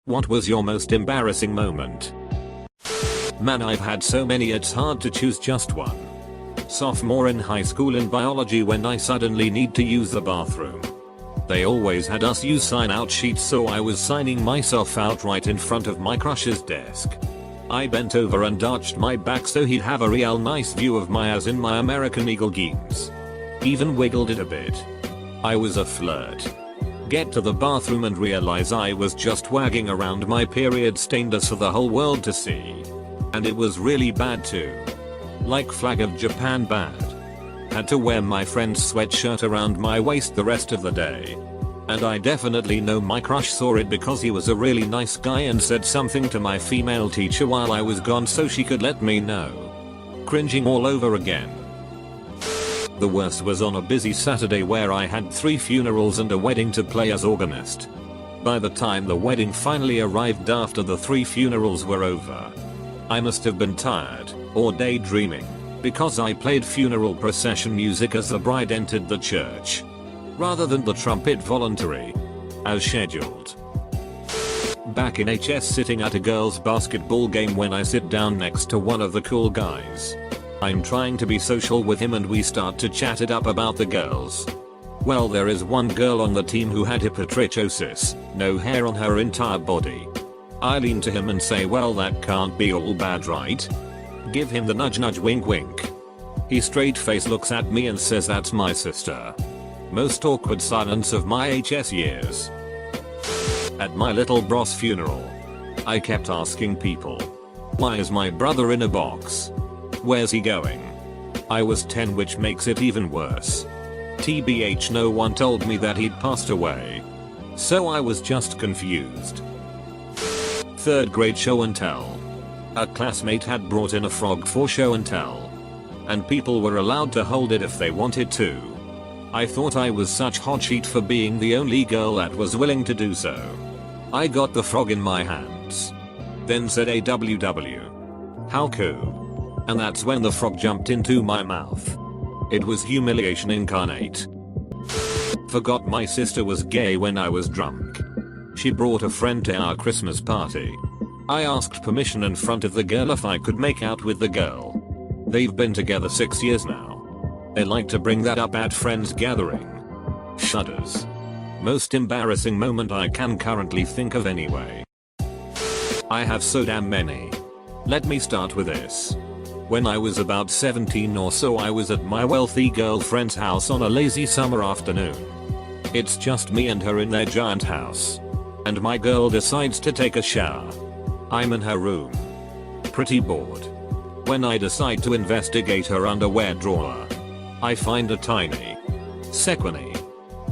What was your most embarrassing moment? Man, I've had so many it's hard to choose just one. Sophomore in high school in biology when I suddenly need to use the bathroom. They always had us use sign out sheets, so I was signing myself out right in front of my crush's desk. I bent over and arched my back so he'd have a real nice view of my ass in my American Eagle jeans. Even wiggled it a bit. I was a flirt. Get to the bathroom and realize I was just wagging around my period stained ass for the whole world to see. And it was really bad too. Like flag of Japan bad. Had to wear my friend's sweatshirt around my waist the rest of the day. And I definitely know my crush saw it because he was a really nice guy and said something to my female teacher while I was gone so she could let me know. Cringing all over again. The worst was on a busy Saturday where I had 3 funerals and a wedding to play as organist. By the time the wedding finally arrived after the 3 funerals were over, I must have been tired, or daydreaming, because I played funeral procession music as the bride entered the church, rather than the trumpet voluntary, as scheduled. Back in HS sitting at a girls' basketball game when I sit down next to one of the cool guys. I'm trying to be social with him and we start to chat it up about the girls. Well, there is one girl on the team who had hypertrichosis, no hair on her entire body. I lean to him and say, well, that can't be all bad, right? Give him the nudge nudge wink wink. He straight face looks at me and says, that's my sister. Most awkward silence of my HS years. At my little bro's funeral, I kept asking people, why is my brother in a box? Where's he going? I was 10, which makes it even worse. TBH, no one told me that he'd passed away. So I was just confused. 3rd grade show and tell. A classmate had brought in a frog for show and tell. And people were allowed to hold it if they wanted to. I thought I was such hot shit for being the only girl that was willing to do so. I got the frog in my hands. Then said AWW. How cool. And that's when the frog jumped into my mouth. It was humiliation incarnate. Forgot my sister was gay when I was drunk. She brought a friend to our Christmas party. I asked permission in front of the girl if I could make out with the girl. They've been together 6 years now. They like to bring that up at friends gathering. Shudders. Most embarrassing moment I can currently think of anyway. I have so damn many. Let me start with this. When I was about 17 or so, I was at my wealthy girlfriend's house on a lazy summer afternoon. It's just me and her in their giant house. And my girl decides to take a shower. I'm in her room. Pretty bored. When I decide to investigate her underwear drawer, I find a tiny, sequiny,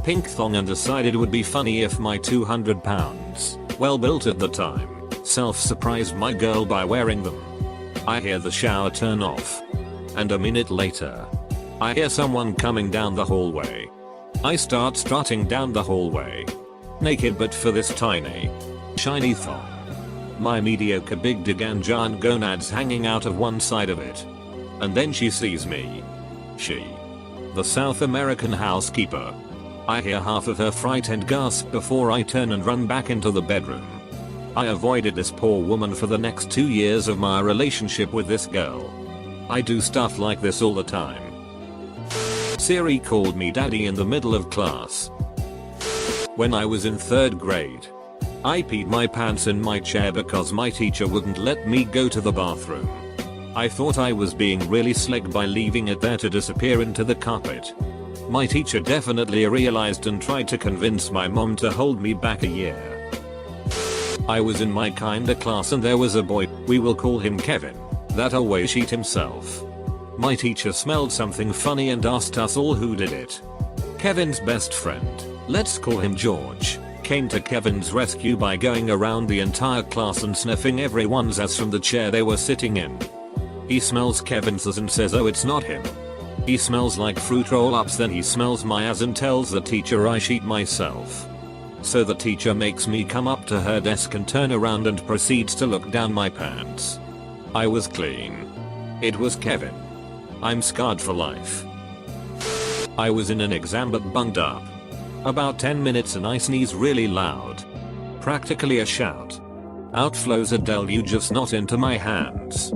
pink thong and decided it would be funny if my 200 pounds, well built at the time, self surprised my girl by wearing them. I hear the shower turn off. And a minute later, I hear someone coming down the hallway. I start strutting down the hallway. Naked but for this tiny, shiny thong. My mediocre big dig and giant gonads hanging out of one side of it. And then she sees me. She. The South American housekeeper. I hear half of her frightened gasp before I turn and run back into the bedroom. I avoided this poor woman for the next 2 years of my relationship with this girl. I do stuff like this all the time. Siri called me daddy in the middle of class. When I was in 3rd grade, I peed my pants in my chair because my teacher wouldn't let me go to the bathroom. I thought I was being really slick by leaving it there to disappear into the carpet. My teacher definitely realized and tried to convince my mom to hold me back a year. I was in my kinda class and there was a boy, we will call him Kevin, that always shit himself. My teacher smelled something funny and asked us all who did it. Kevin's best friend, let's call him George, came to Kevin's rescue by going around the entire class and sniffing everyone's ass from the chair they were sitting in. He smells Kevin's ass and says, oh, it's not him. He smells like fruit roll-ups. Then he smells my ass and tells the teacher I shit myself. So the teacher makes me come up to her desk and turn around and proceeds to look down my pants. I was clean. It was Kevin. I'm scarred for life. I was in an exam but bunged up. About 10 minutes and I sneeze really loud. Practically a shout. Outflows a deluge of snot into my hands.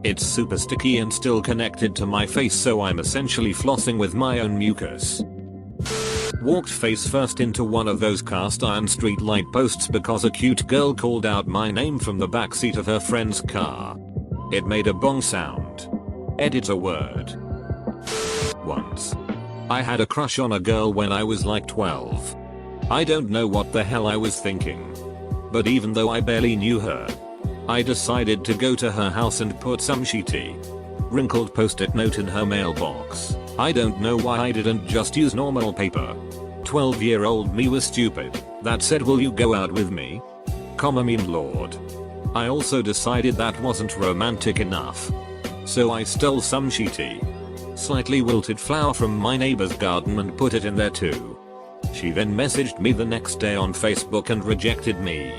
It's super sticky and still connected to my face, so I'm essentially flossing with my own mucus. Walked face first into one of those cast iron street light posts because a cute girl called out my name from the backseat of her friend's car. It made a bong sound. Edit a word. Once. I had a crush on a girl when I was like 12. I don't know what the hell I was thinking. But even though I barely knew her, I decided to go to her house and put some shitty, wrinkled post-it note in her mailbox. I don't know why I didn't just use normal paper. 12-year-old me was stupid. That said, will you go out with me? Meme lord. I also decided that wasn't romantic enough. So I stole some shitty, slightly wilted flower from my neighbor's garden and put it in there too. She then messaged me the next day on Facebook and rejected me.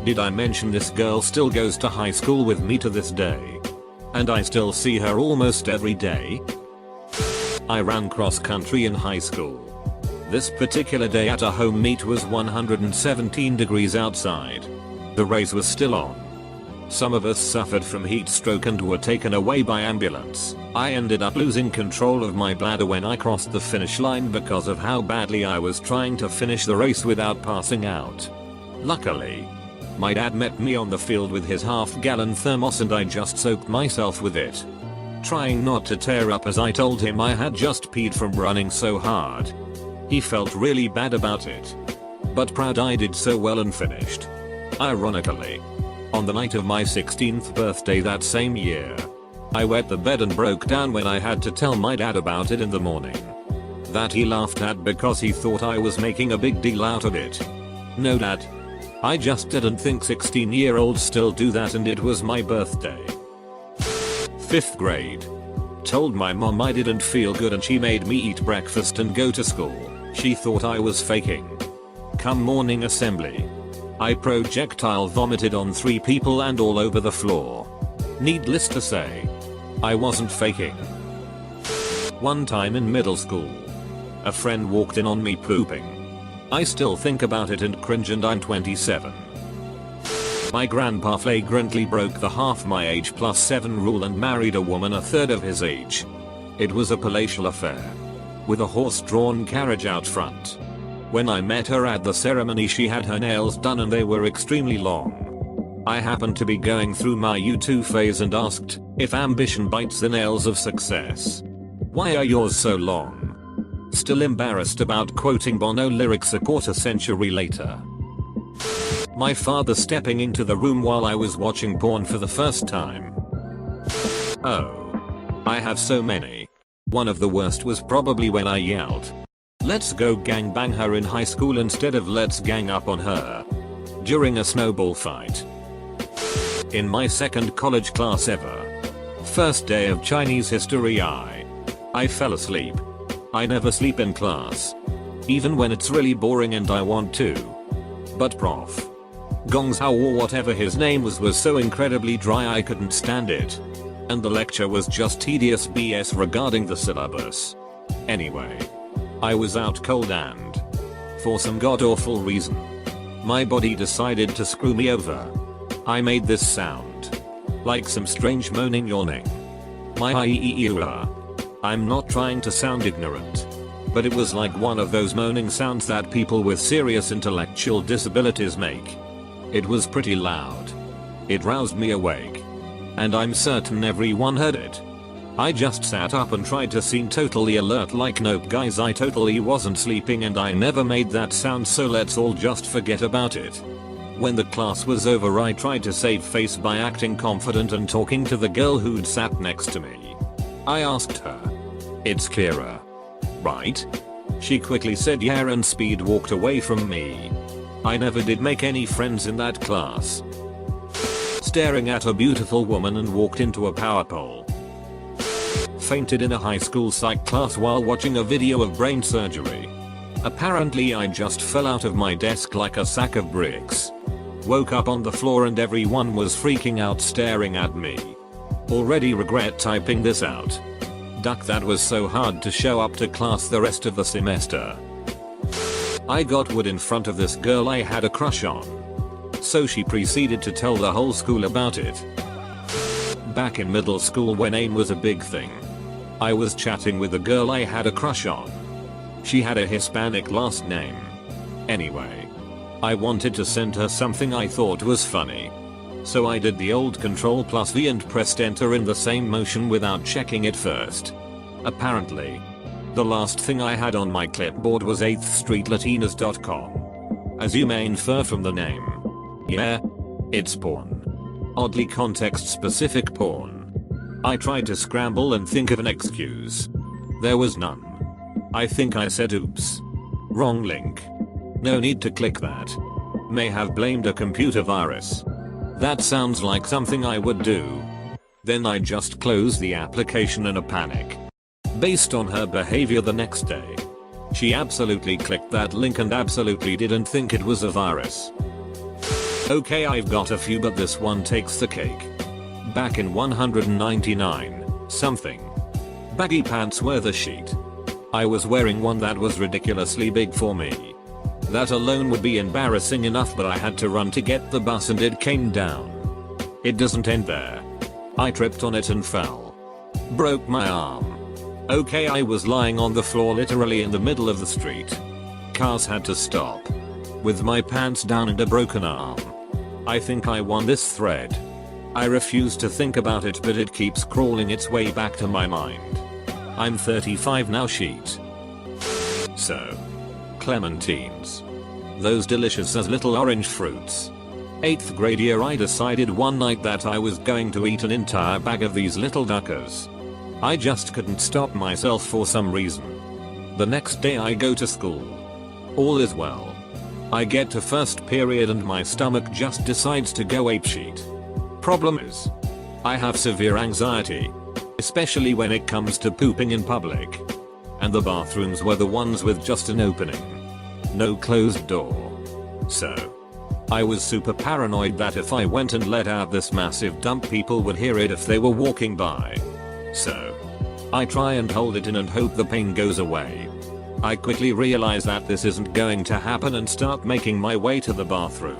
Did I mention this girl still goes to high school with me to this day? And I still see her almost every day? I ran cross country in high school. This particular day at a home meet was 117 degrees outside. The race was still on. Some of us suffered from heat stroke and were taken away by ambulance. I ended up losing control of my bladder when I crossed the finish line because of how badly I was trying to finish the race without passing out. Luckily, my dad met me on the field with his half-gallon thermos and I just soaked myself with it, trying not to tear up as I told him I had just peed from running so hard. He felt really bad about it, but proud I did so well and finished. Ironically, on the night of my 16th birthday that same year, I wet the bed and broke down when I had to tell my dad about it in the morning. That he laughed at because he thought I was making a big deal out of it. No dad. I just didn't think 16-year-olds still do that and it was my birthday. 5th grade. Told my mom I didn't feel good and she made me eat breakfast and go to school. She thought I was faking. Come morning assembly, I projectile vomited on 3 people and all over the floor. Needless to say, I wasn't faking. One time in middle school, a friend walked in on me pooping. I still think about it and cringe, and I'm 27. My grandpa flagrantly broke the half my age plus 7 rule and married a woman a third of his age. It was a palatial affair, with a horse-drawn carriage out front. When I met her at the ceremony, she had her nails done and they were extremely long. I happened to be going through my U2 phase and asked if ambition bites the nails of success. Why are yours so long? Still embarrassed about quoting Bono lyrics a quarter century later. My father stepping into the room while I was watching porn for the first time. Oh, I have so many. One of the worst was probably when I yelled, "Let's go gangbang her" in high school instead of "let's gang up on her" during a snowball fight. In my second college class ever, first day of Chinese history, I fell asleep. I never sleep in class, even when it's really boring and I want to. But Prof. Gong Zhao, or whatever his name was so incredibly dry I couldn't stand it. And the lecture was just tedious BS regarding the syllabus. Anyway, I was out cold and, for some god-awful reason, my body decided to screw me over. I made this sound, like some strange moaning yawning. I'm not trying to sound ignorant, but it was like one of those moaning sounds that people with serious intellectual disabilities make. It was pretty loud. It roused me awake, and I'm certain everyone heard it. I just sat up and tried to seem totally alert, like, nope guys, I totally wasn't sleeping and I never made that sound, so let's all just forget about it. When the class was over, I tried to save face by acting confident and talking to the girl who'd sat next to me. I asked her, "It's Kira, right?" She quickly said yeah and speed walked away from me. I never did make any friends in that class. Staring at a beautiful woman and walked into a power pole. Fainted in a high school psych class while watching a video of brain surgery. Apparently I just fell out of my desk like a sack of bricks. Woke up on the floor and everyone was freaking out staring at me. Already regret typing this out. Duck, that was so hard to show up to class the rest of the semester. I got wood in front of this girl I had a crush on. So she proceeded to tell the whole school about it. Back in middle school when AIM was a big thing, I was chatting with a girl I had a crush on. She had a Hispanic last name. Anyway, I wanted to send her something I thought was funny. So I did the old Ctrl+V and pressed enter in the same motion without checking it first. Apparently, the last thing I had on my clipboard was 8thstreetlatinas.com. As you may infer from the name. Yeah, it's porn. Oddly context specific porn. I tried to scramble and think of an excuse. There was none. I think I said oops. Wrong link. No need to click that. May have blamed a computer virus. That sounds like something I would do. Then I just closed the application in a panic. Based on her behavior the next day, she absolutely clicked that link and absolutely didn't think it was a virus. Okay, I've got a few, but this one takes the cake. Back in 199 something, baggy pants were the sheet. I was wearing one that was ridiculously big for me. That alone would be embarrassing enough, but I had to run to get the bus and it came down. It doesn't end there. I tripped on it and fell. Broke my arm. Okay, I was lying on the floor literally in the middle of the street. Cars had to stop. With my pants down and a broken arm. I think I won this thread. I refuse to think about it, but it keeps crawling its way back to my mind. I'm 35 now, sheet. So, clementines. Those delicious as little orange fruits. 8th grade year, I decided one night that I was going to eat an entire bag of these little duckers. I just couldn't stop myself for some reason. The next day I go to school. All is well. I get to first period and my stomach just decides to go apeshit. Problem is, I have severe anxiety, especially when it comes to pooping in public. And the bathrooms were the ones with just an opening. No closed door. So, I was super paranoid that if I went and let out this massive dump, people would hear it if they were walking by. So, I try and hold it in and hope the pain goes away. I quickly realize that this isn't going to happen and start making my way to the bathroom.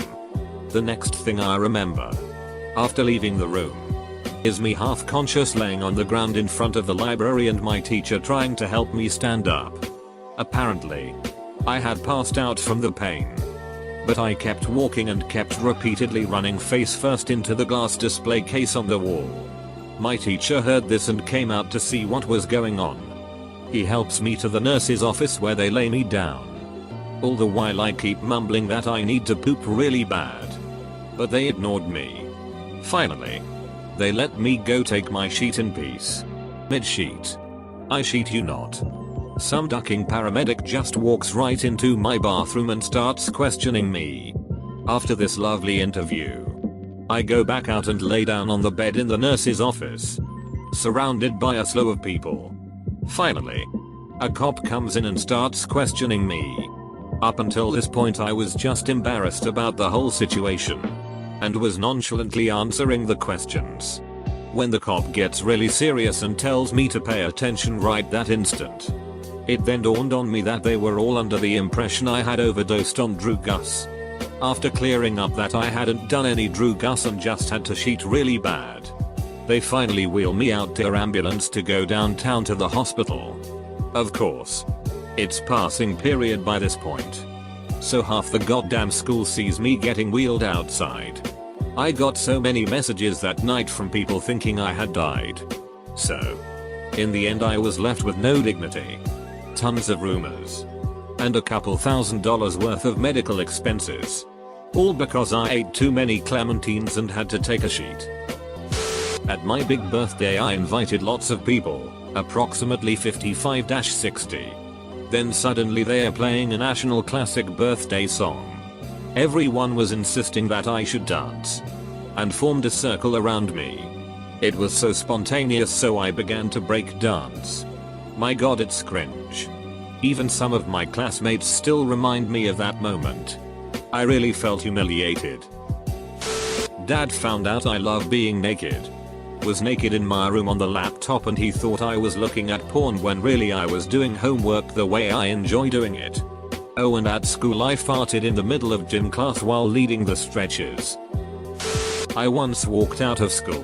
The next thing I remember, after leaving the room, is me half conscious laying on the ground in front of the library and my teacher trying to help me stand up. Apparently, I had passed out from the pain. But I kept walking and kept repeatedly running face first into the glass display case on the wall. My teacher heard this and came out to see what was going on. He helps me to the nurse's office where they lay me down. All the while I keep mumbling that I need to poop really bad. But they ignored me. Finally, they let me go take my sheet in peace. Mid-sheet. I sheet you not. Some ducking paramedic just walks right into my bathroom and starts questioning me. After this lovely interview, I go back out and lay down on the bed in the nurse's office, surrounded by a slew of people. Finally, a cop comes in and starts questioning me. Up until this point I was just embarrassed about the whole situation and was nonchalantly answering the questions. When the cop gets really serious and tells me to pay attention right that instant, it then dawned on me that they were all under the impression I had overdosed on Drew Gus. After clearing up that I hadn't done any Drew Gus and just had to sheet really bad, they finally wheel me out to their ambulance to go downtown to the hospital. Of course, it's passing period by this point, so half the goddamn school sees me getting wheeled outside. I got so many messages that night from people thinking I had died. So, in the end I was left with no dignity, tons of rumors, and a couple $1,000s worth of medical expenses. All because I ate too many clementines and had to take a sheet. At my big birthday I invited lots of people, approximately 55-60. Then suddenly they are playing a national classic birthday song. Everyone was insisting that I should dance, and formed a circle around me. It was so spontaneous, so I began to break dance. My god, it's cringe. Even some of my classmates still remind me of that moment. I really felt humiliated. Dad found out I love being naked. Was naked in my room on the laptop and he thought I was looking at porn when really I was doing homework the way I enjoy doing it. Oh, and at school I farted in the middle of gym class while leading the stretches. I once walked out of school,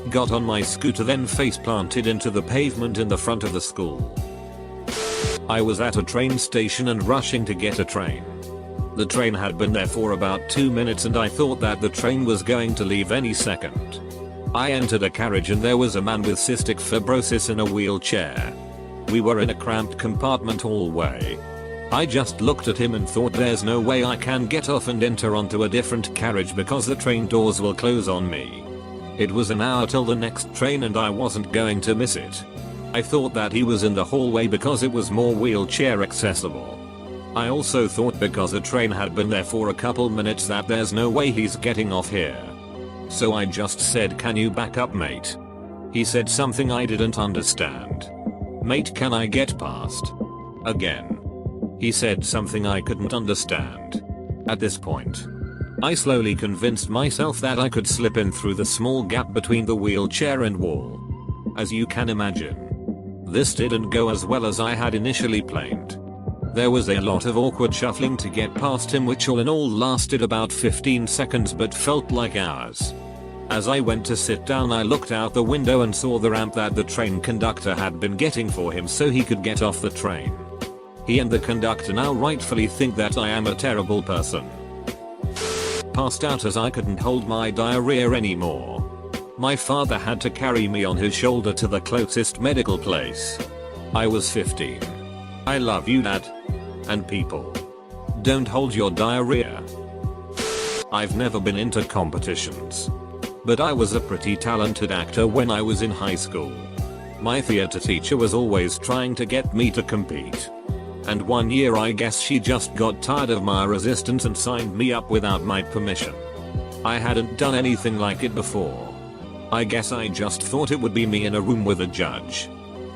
got on my scooter, then face planted into the pavement in the front of the school. I was at a train station and rushing to get a train. The train had been there for about 2 minutes and I thought that the train was going to leave any second. I entered a carriage and there was a man with cystic fibrosis in a wheelchair. We were in a cramped compartment hallway. I just looked at him and thought, there's no way I can get off and enter onto a different carriage because the train doors will close on me. It was an hour till the next train and I wasn't going to miss it. I thought that he was in the hallway because it was more wheelchair accessible. I also thought because the train had been there for a couple minutes that there's no way he's getting off here. So I just said, can you back up, mate? He said something I didn't understand. Mate, can I get past? Again. He said something I couldn't understand. At this point, I slowly convinced myself that I could slip in through the small gap between the wheelchair and wall. As you can imagine, this didn't go as well as I had initially planned. There was a lot of awkward shuffling to get past him, which all in all lasted about 15 seconds but felt like hours. As I went to sit down, I looked out the window and saw the ramp that the train conductor had been getting for him so he could get off the train. He and the conductor now rightfully think that I am a terrible person. Passed out as I couldn't hold my diarrhea anymore. My father had to carry me on his shoulder to the closest medical place. I was 15. I love you, Dad. And people, don't hold your diarrhea. I've never been into competitions, but I was a pretty talented actor when I was in high school. My theater teacher was always trying to get me to compete. And one year I guess she just got tired of my resistance and signed me up without my permission. I hadn't done anything like it before. I guess I just thought it would be me in a room with a judge,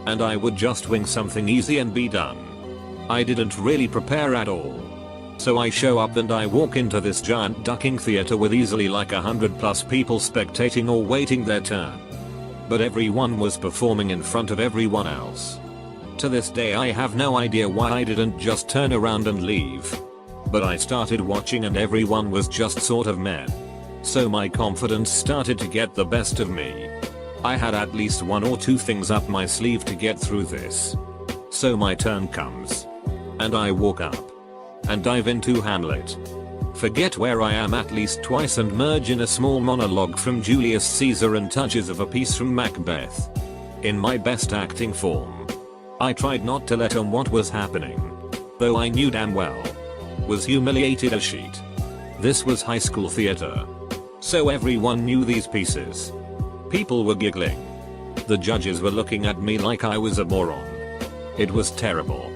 and I would just wing something easy and be done. I didn't really prepare at all. So I show up and I walk into this giant ducking theater with easily like 100+ people spectating or waiting their turn. But everyone was performing in front of everyone else. To this day I have no idea why I didn't just turn around and leave. But I started watching and everyone was just sort of meh. So my confidence started to get the best of me. I had at least 1 or 2 things up my sleeve to get through this. So my turn comes. And I walk up. And dive into Hamlet. Forget where I am at least twice and merge in a small monologue from Julius Caesar and touches of a piece from Macbeth. In my best acting form. I tried not to let on what was happening, though I knew damn well. Was humiliated as shit. This was high school theater, so everyone knew these pieces. People were giggling. The judges were looking at me like I was a moron. It was terrible.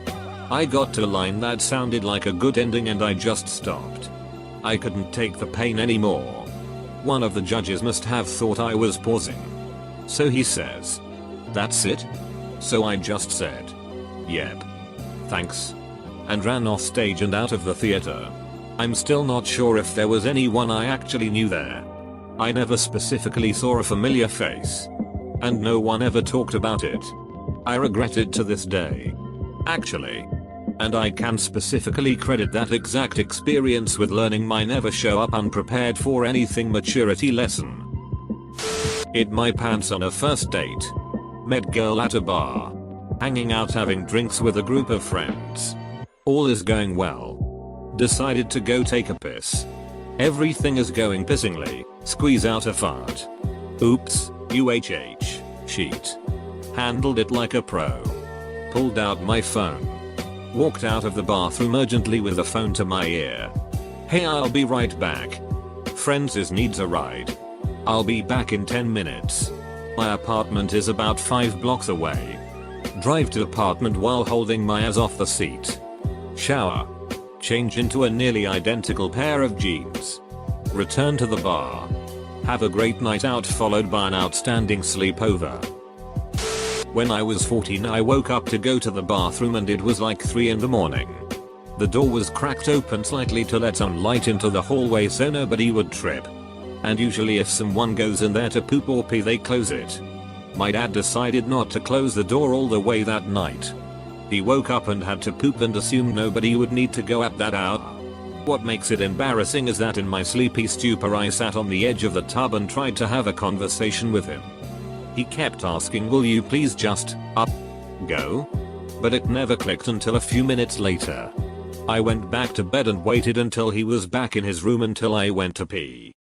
I got to a line that sounded like a good ending and I just stopped. I couldn't take the pain anymore. One of the judges must have thought I was pausing. So he says, "That's it?" So I just said, "Yep. Thanks." And ran off stage and out of the theater. I'm still not sure if there was anyone I actually knew there. I never specifically saw a familiar face. And no one ever talked about it. I regret it to this day. Actually. And I can specifically credit that exact experience with learning my never show up unprepared for anything maturity lesson. It my pants on a first date. Met girl at a bar. Hanging out having drinks with a group of friends. All is going well. Decided to go take a piss. Everything is going pissingly. Squeeze out a fart. Oops, UHH, sheet. Handled it like a pro. Pulled out my phone. Walked out of the bathroom urgently with the phone to my ear. "Hey, I'll be right back. Friends needs a ride. I'll be back in 10 minutes. My apartment is about 5 blocks away." Drive to apartment while holding my ass off the seat. Shower. Change into a nearly identical pair of jeans. Return to the bar. Have a great night out followed by an outstanding sleepover. When I was 14 I woke up to go to the bathroom and it was like 3 in the morning. The door was cracked open slightly to let some light into the hallway so nobody would trip. And usually if someone goes in there to poop or pee they close it. My dad decided not to close the door all the way that night. He woke up and had to poop and assumed nobody would need to go at that hour. What makes it embarrassing is that in my sleepy stupor I sat on the edge of the tub and tried to have a conversation with him. He kept asking, will you please just go? But it never clicked until a few minutes later. I went back to bed and waited until he was back in his room until I went to pee.